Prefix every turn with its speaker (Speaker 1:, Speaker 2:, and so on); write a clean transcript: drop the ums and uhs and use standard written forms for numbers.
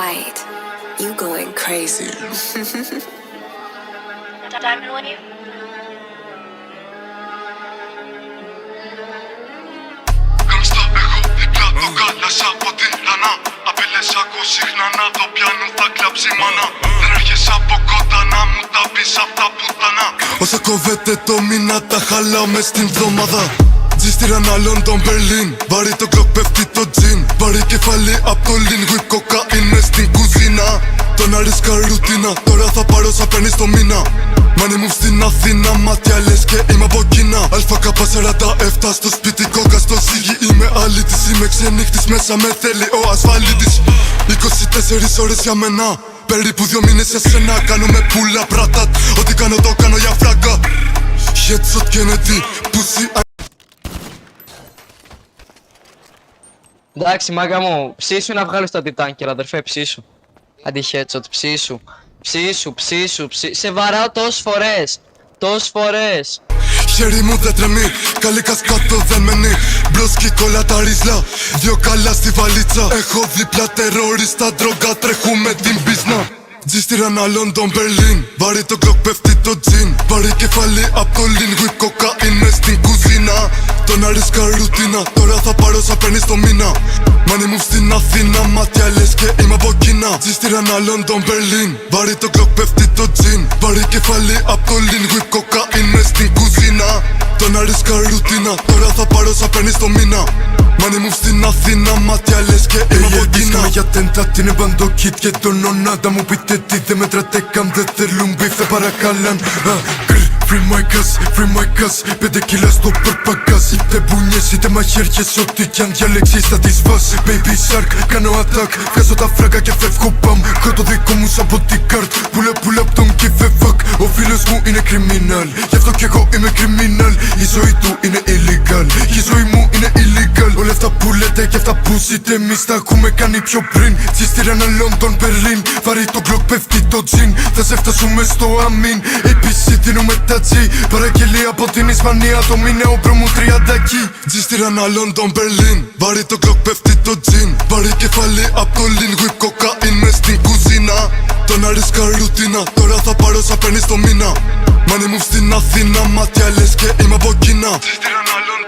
Speaker 1: white, you going crazy.
Speaker 2: Diamond on you?
Speaker 3: Γάμστα έχω δίπλα το κάλασα από την λανά. Απειλές ακούω συχνά να το πιάνω θα κλάψει μάνα. Δεν έρχεσαι από κοντά να μου τα πεις αυτά πουτανά. Όσα κόβεται το μήνα τα χαλάω μες στην βδομάδα. Τζίστηραν άλλον τον Μπερλίν. Βαρύ το κλοκ πέφτει το τζιν. Βαρύ κεφάλι απ' το lean. Whip κοκαίν μες στην κουζίνα. Τον αρίσκα ρουτίνα. Τώρα θα πάρω σαν παίρνεις το μήνα. Money move στην Αθήνα. Μάτια λες και είμαι από Κίνα. ΑΚ47 στο σπίτι κόκα στο ζύγι. Είμαι αλήτης. Είμαι ξενύχτης μέσα με θέλει ο ασφαλίτης. 24 ώρες για μένα. Περίπου 2 μήνες για σένα. Κάνω με πουλα πρατάτ. Ό,τι κάνω το κάνω για φράγκα. Headshot Kennedy. Pussy.
Speaker 4: Εντάξει, μάγκα μου, ψήσου να βγάλεις το τιτάνκερ, αδερφέ, ψήσου. Αντί headshot, ψήσου. Ψήσου. Σε βαράω τόσες φορές.
Speaker 3: Χέρι μου δεν τρεμεί, καλή κασκάτο δεν μένει. Μπροσκή κόλλα τα ρίζλα, 2 καλά στη βαλίτσα. Έχω δίπλα τερόριστα, ντρόγκα τρέχουμε την πίσνα. Τζίστηραν άλλον τον Μπερλίν. Βαρύ το κλοκ πέφτει το τζιν. Βαρύ κεφάλι απ' το lean. Whip κοκαίν μες στην κουζίνα. Τον αρίσκα ρουτίνα. Τώρα θα πάρω σαν παίρνεις το μήνα. Money move στην Αθήνα. Μάτια λες και είμαι από Κίνα. Τζίστηραν άλλον τον Μπερλίν. Βαρύ το κλοκ πέφτει το τζιν. Βαρύ κεφάλι απ' το lean. Whip κοκαίν μες στην κουζίνα. Τον αρίσκα ρουτίνα. Τώρα θα πάρω σαν παίρνεις το μήνα. Money move στην Αθήνα. Μάτια λες και είμαι από Κίνα.
Speaker 5: Για τέντα είναι μπαντοκίτ και τον ονάτα μου πείτε τι δεν μετράτε καν. Δεν θέλουν μπιφ, θα παρακαλάν. Free my gas, 5 κιλά στο περπαγκάζ. Είτε μπουνιές είτε μαχαίριες, ό,τι κι αν διαλέξεις θα τις βάσει. Baby shark, κάνω attack, βγάζω τα φράγκα και φεύγω μπαμ. Έχω το δικό μου σαν bodyguard, pull up don't give a fuck. Ο φίλος μου είναι criminal, γι' αυτό κι εγώ είμαι criminal. Η ζωή του είναι illegal, η ζωή μου είναι illegal. Όλα αυτά που λέτε και αυτά που ζείτε εμείς τα έχουμε κάνει πιο πριν. Τζίστηραν άλλον τον Berlin, βαρύ το κλοκ πέφτει το τζιν. Θα σε φτάσουμε στο αμήν, ABC δίνουμε τα G. Παραγγελία από την Ισπανία, το μηνέο πρόμου 30 κι.
Speaker 3: Τζίστηραν άλλον τον Berlin. Βαρύ το κλοκ πέφτει το τζιν. Βαρύ κεφάλι απ' το lean. Whip κοκαίν μες στην κουζίνα. Τον αρίσκα ρουτίνα. Τώρα θα πάρω σαν παίρνεις το μήνα. Money move στην Αθήνα. Μάτια λες και είμαι από Κίνα. Τζίστηραν άλλον